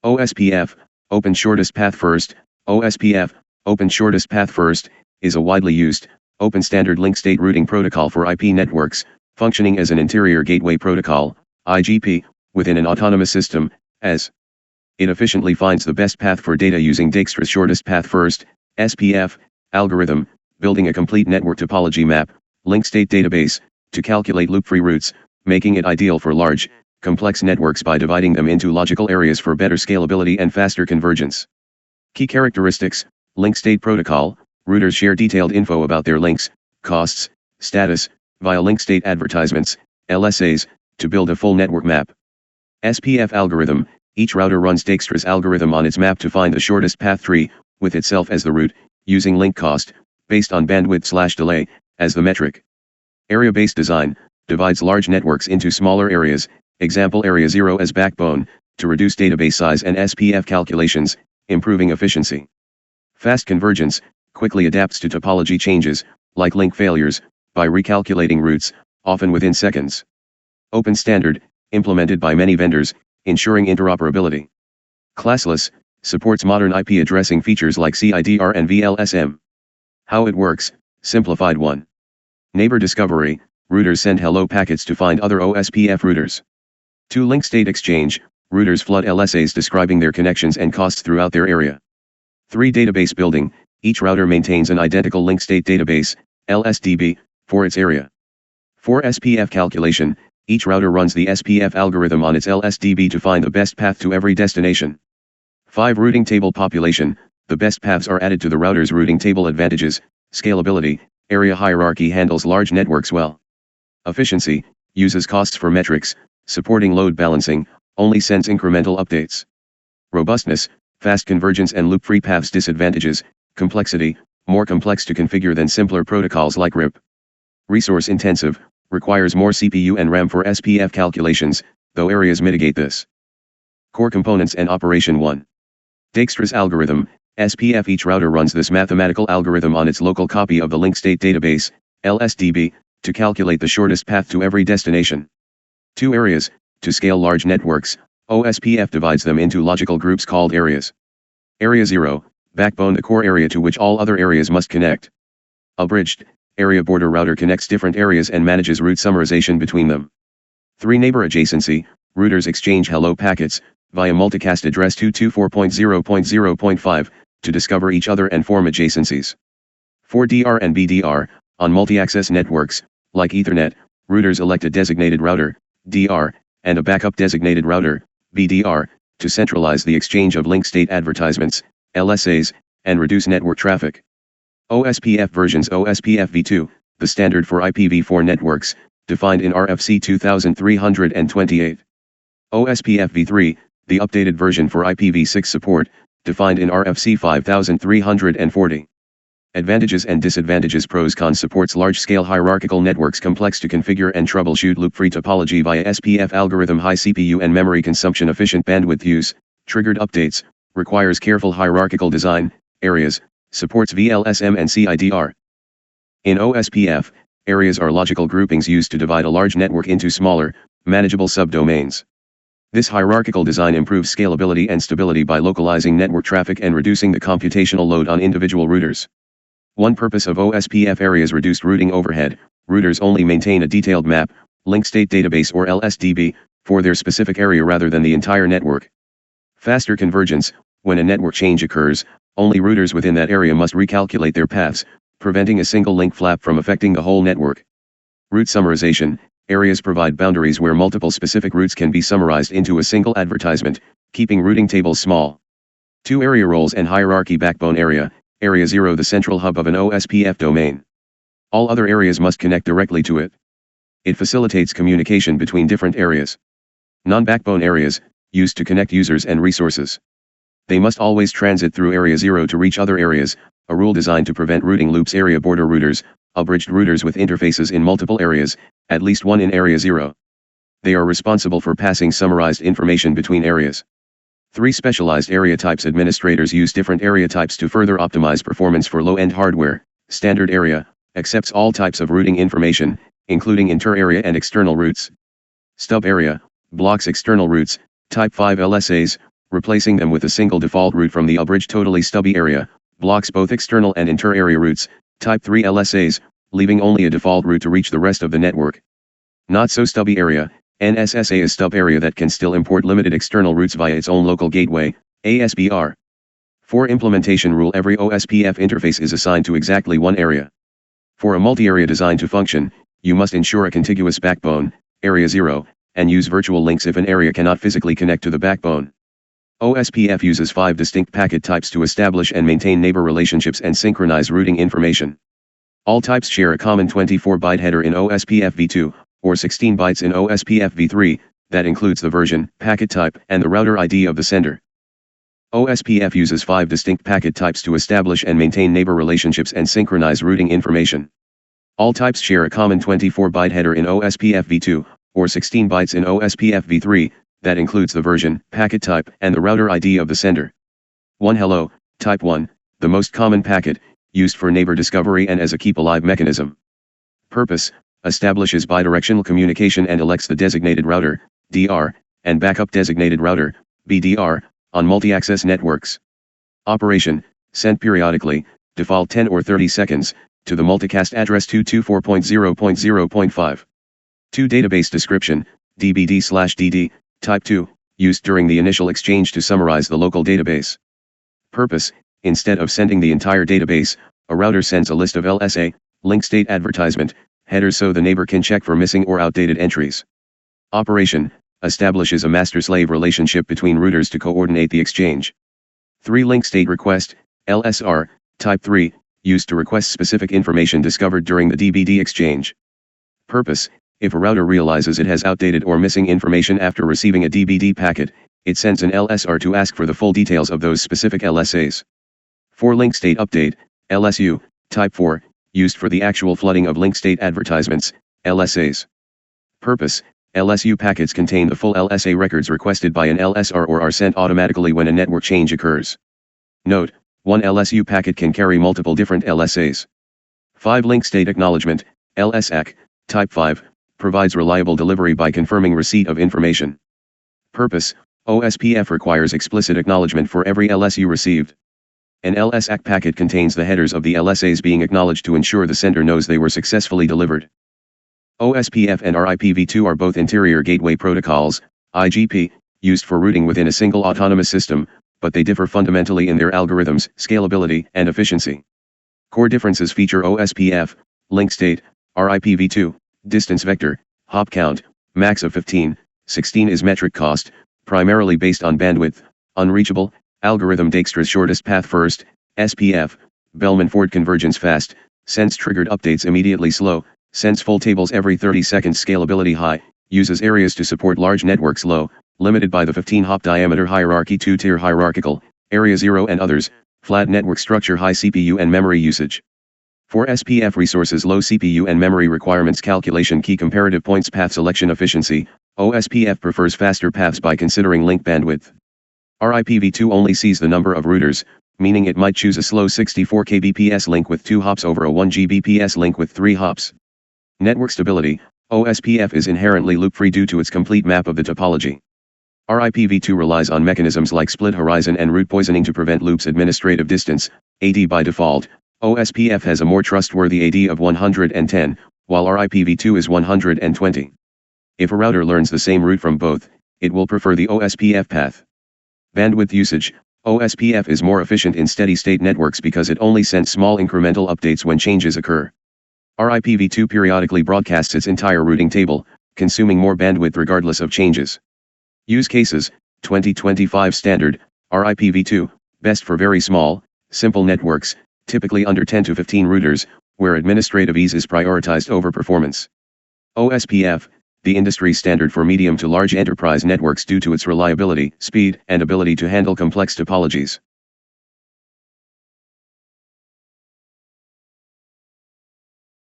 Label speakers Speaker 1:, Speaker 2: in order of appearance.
Speaker 1: OSPF, Open Shortest Path First. OSPF, Open Shortest Path First, is a widely used, open standard link state routing protocol for IP networks, functioning as an interior gateway protocol, IGP, within an autonomous system, as it efficiently finds the best path for data using Dijkstra's Shortest Path First, SPF, algorithm, building a complete network topology map, link state database, to calculate loop-free routes, making it ideal for large, complex networks by dividing them into logical areas for better scalability and faster convergence. Key characteristics: link state protocol, routers share detailed info about their links, costs, status, via link state advertisements, LSAs, to build a full network map. SPF algorithm, each router runs Dijkstra's algorithm on its map to find the shortest path tree, with itself as the route, using link cost, based on bandwidth/delay, as the metric. Area-based design, divides large networks into smaller areas, example area 0 as backbone, to reduce database size and SPF calculations, improving efficiency. Fast convergence, quickly adapts to topology changes, like link failures, by recalculating routes, often within seconds. Open standard, implemented by many vendors, ensuring interoperability. Classless, supports modern IP addressing features like CIDR and VLSM. How it works: simplified 1. Neighbor discovery, routers send hello packets to find other OSPF routers. 2. Link state exchange, routers flood LSAs describing their connections and costs throughout their area. 3. Database building, each router maintains an identical link state database, LSDB, for its area. 4. SPF calculation, each router runs the SPF algorithm on its LSDB to find the best path to every destination. 5. Routing table population, the best paths are added to the router's routing table. Advantages: scalability, area hierarchy handles large networks well. Efficiency, uses costs for metrics, supporting load balancing, only sends incremental updates. Robustness, fast convergence and loop-free paths. Disadvantages: complexity, more complex to configure than simpler protocols like RIP. Resource intensive, requires more CPU and RAM for SPF calculations, though areas mitigate this. Core components and operation. 1. Dijkstra's algorithm, SPF. Each router runs this mathematical algorithm on its local copy of the link state database, LSDB, to calculate the shortest path to every destination. 2. Areas, to scale large networks, OSPF divides them into logical groups called areas. Area 0, backbone, the core area to which all other areas must connect. Abridged, area border router connects different areas and manages route summarization between them. 3. Neighbor adjacency, routers exchange hello packets, via multicast address 224.0.0.5, to discover each other and form adjacencies. 4. DR and BDR, on multi-access networks, like Ethernet, routers elect a designated router, DR, and a backup designated router, BDR, to centralize the exchange of link state advertisements, LSAs, and reduce network traffic. OSPF versions: OSPF v2, the standard for IPv4 networks, defined in RFC 2328. OSPF v3, the updated version for IPv6 support, defined in RFC 5340. Advantages and disadvantages: pros, cons. Supports large-scale hierarchical networks, complex to configure and troubleshoot. Loop-free topology via SPF algorithm, high CPU and memory consumption, efficient bandwidth use, triggered updates, requires careful hierarchical design. Areas, supports VLSM and CIDR. In OSPF, areas are logical groupings used to divide a large network into smaller, manageable subdomains. This hierarchical design improves scalability and stability by localizing network traffic and reducing the computational load on individual routers. One purpose of OSPF areas: reduced routing overhead. Routers only maintain a detailed map, link state database or LSDB, for their specific area rather than the entire network. Faster convergence, when a network change occurs, only routers within that area must recalculate their paths, preventing a single link flap from affecting the whole network. Route summarization, areas provide boundaries where multiple specific routes can be summarized into a single advertisement, keeping routing tables small. 2. Area roles and hierarchy. Backbone area, area 0, the central hub of an OSPF domain. All other areas must connect directly to it. It facilitates communication between different areas. Non-backbone areas, used to connect users and resources. They must always transit through area 0 to reach other areas, a rule designed to prevent routing loops. Area border routers, abridged routers with interfaces in multiple areas, at least one in area 0. They are responsible for passing summarized information between areas. 3. Specialized area types. Administrators use different area types to further optimize performance for low-end hardware. Standard area, accepts all types of routing information, including inter-area and external routes. Stub area, blocks external routes. Type 5 LSAs, replacing them with a single default route from the abridged totally stubby area, blocks both external and inter-area routes, type 3 LSAs, leaving only a default route to reach the rest of the network. Not so stubby area, NSSA is stub area that can still import limited external routes via its own local gateway, ASBR. For implementation rule, every OSPF interface is assigned to exactly one area. For a multi-area design to function, you must ensure a contiguous backbone, area 0, and use virtual links if an area cannot physically connect to the backbone. OSPF uses 5 distinct packet types to establish and maintain neighbor relationships and synchronize routing information. All types share a common 24-byte header in OSPF v2, or 16 bytes in OSPF v3, that includes the version, packet type, and the router ID of the sender. OSPF uses 5 distinct packet types to establish and maintain neighbor relationships and synchronize routing information. All types share a common 24-byte header in OSPF v2, or 16 bytes in OSPF v3, that includes the version, packet type, and the router ID of the sender. 1 Hello, type 1, the most common packet, used for neighbor discovery and as a keep-alive mechanism. Purpose, establishes bidirectional communication and elects the designated router, DR, and backup designated router, BDR, on multi-access networks. Operation, sent periodically, default 10 or 30 seconds, to the multicast address 224.0.0.5. 2 Database description, DBD/DD, type 2, used during the initial exchange to summarize the local database. Purpose, instead of sending the entire database, a router sends a list of LSA, link state advertisement, headers so the neighbor can check for missing or outdated entries. Operation, establishes a master-slave relationship between routers to coordinate the exchange. 3 Link state request, LSR, type 3, used to request specific information discovered during the DBD exchange. Purpose, if a router realizes it has outdated or missing information after receiving a DBD packet, it sends an LSR to ask for the full details of those specific LSAs. 4 Link state update, LSU, type 4, used for the actual flooding of link state advertisements, LSAs. Purpose, LSU packets contain the full LSA records requested by an LSR or are sent automatically when a network change occurs. Note, one LSU packet can carry multiple different LSAs. 5 Link state acknowledgement, LSAC, type 5, provides reliable delivery by confirming receipt of information. Purpose, OSPF requires explicit acknowledgement for every LSU received. An LSAC packet contains the headers of the LSAs being acknowledged to ensure the sender knows they were successfully delivered. OSPF and RIPv2 are both interior gateway protocols, IGP, used for routing within a single autonomous system, but they differ fundamentally in their algorithms, scalability, and efficiency. Core differences feature OSPF, link state, RIPv2, distance vector, hop count, max of 15, 16 is metric cost, primarily based on bandwidth, unreachable, algorithm Dijkstra's shortest path first, SPF, Bellman-Ford convergence fast, sends triggered updates immediately slow, sends full tables every 30 seconds scalability high, uses areas to support large networks low, limited by the 15-hop diameter hierarchy 2-tier hierarchical, area 0 and others, flat network structure high CPU and memory usage. For SPF resources low CPU and memory requirements calculation key comparative points path selection efficiency, OSPF prefers faster paths by considering link bandwidth. RIPv2 only sees the number of routers, meaning it might choose a slow 64 kbps link with 2 hops over a 1 gbps link with 3 hops. Network stability, OSPF is inherently loop-free due to its complete map of the topology. RIPv2 relies on mechanisms like split horizon and route poisoning to prevent loops administrative distance, AD by default. OSPF has a more trustworthy AD of 110, while RIPv2 is 120. If a router learns the same route from both, it will prefer the OSPF path. Bandwidth usage, OSPF is more efficient in steady-state networks because it only sends small incremental updates when changes occur. RIPv2 periodically broadcasts its entire routing table, consuming more bandwidth regardless of changes. Use cases, 2025 standard, RIPv2, best for very small, simple networks, typically under 10 to 15 routers, where administrative ease is prioritized over performance. OSPF, the industry standard for medium to large enterprise networks due to its reliability, speed, and ability to handle complex topologies.